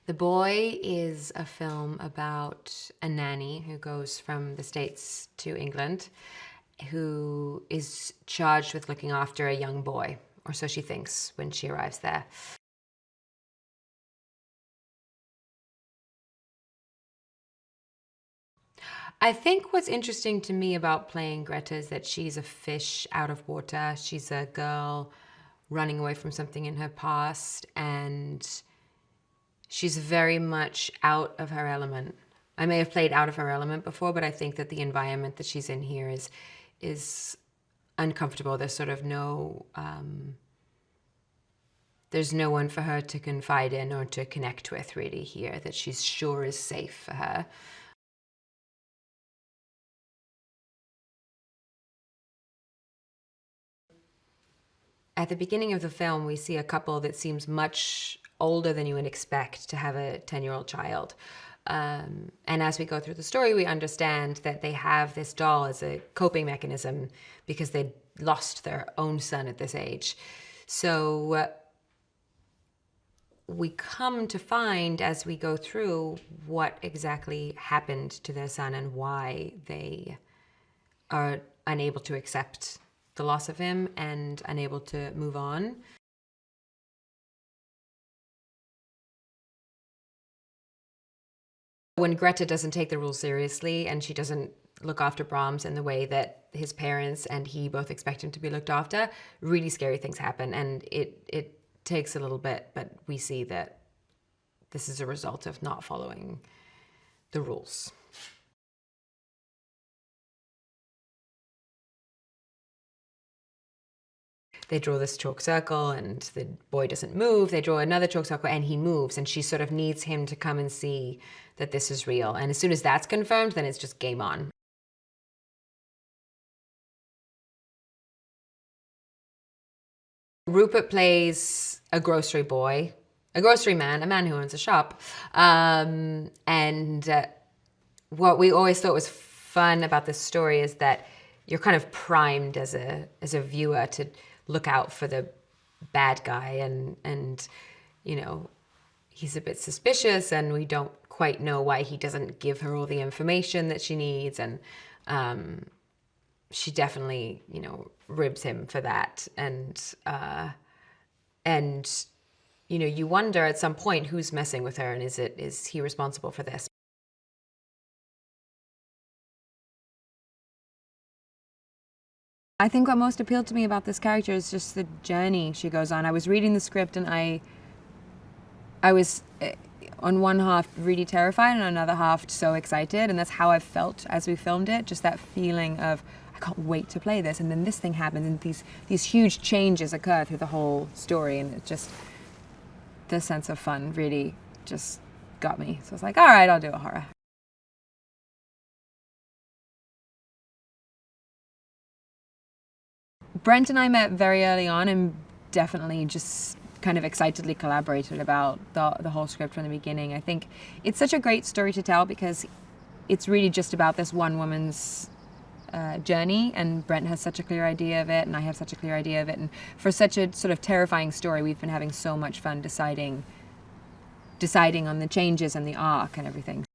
The Boy is a film about a nanny who goes from the States to England, who is charged with looking after a young boy, or so she thinks when she arrives there. I think what's interesting to me about playing Greta is that she's a fish out of water. She's a girl running away from something in her past, and she's very much out of her element. I may have played out of her element before, but I think that the environment that she's in here is uncomfortable. There's sort of there's no one for her to confide in or to connect with really here that she's sure is safe for her. At the beginning of the film, we see a couple that seems much older than you would expect to have a 10-year-old child. And as we go through the story, we understand that they have this doll as a coping mechanism because they lost their own son at this age. So we come to find as we go through what exactly happened to their son and why they are unable to accept the loss of him and unable to move on. When Greta doesn't take the rules seriously and she doesn't look after Brahms in the way that his parents and he both expect him to be looked after, really scary things happen, and it takes a little bit, but we see that this is a result of not following the rules. They draw this chalk circle and the boy doesn't move. They draw another chalk circle and he moves, and she sort of needs him to come and see that this is real. And as soon as that's confirmed, then it's just game on. Rupert plays a grocery boy, a grocery man, a man who owns a shop. What we always thought was fun about this story is that you're kind of primed as a viewer to look out for the bad guy, and you know, he's a bit suspicious and we don't quite know why he doesn't give her all the information that she needs, and she definitely, you know, ribs him for that, and you know, you wonder at some point who's messing with her and is he responsible for this? I think what most appealed to me about this character is just the journey she goes on. I was reading the script and I was on one half really terrified and on another half so excited, and that's how I felt as we filmed it, just that feeling of I can't wait to play this, and then this thing happens and these huge changes occur through the whole story, and it just, the sense of fun really just got me. So I was like, all right, I'll do a horror. Brent and I met very early on and definitely just kind of excitedly collaborated about the whole script from the beginning. I think it's such a great story to tell because it's really just about this one woman's journey, and Brent has such a clear idea of it and I have such a clear idea of it, and for such a sort of terrifying story we've been having so much fun deciding on the changes and the arc and everything.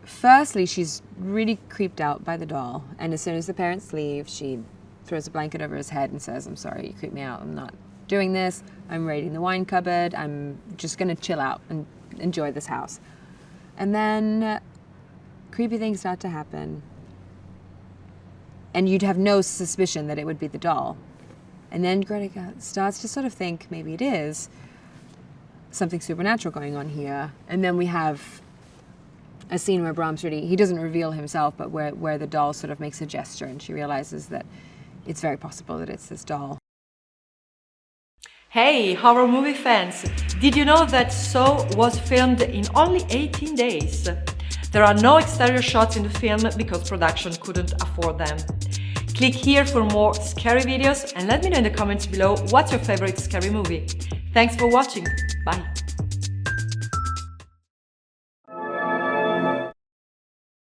Firstly, she's really creeped out by the doll, and as soon as the parents leave, she throws a blanket over his head and says, I'm sorry, you creeped me out, I'm not doing this, I'm raiding the wine cupboard, I'm just gonna chill out and enjoy this house. And then creepy things start to happen, and you'd have no suspicion that it would be the doll. And then Greta starts to sort of think maybe it is something supernatural going on here, and then we have a scene where Brahms really, he doesn't reveal himself, but where the doll sort of makes a gesture and she realizes that it's very possible that it's this doll. Hey, horror movie fans! Did you know that Saw was filmed in only 18 days? There are no exterior shots in the film because production couldn't afford them. Click here for more scary videos and let me know in the comments below what's your favorite scary movie. Thanks for watching. Bye!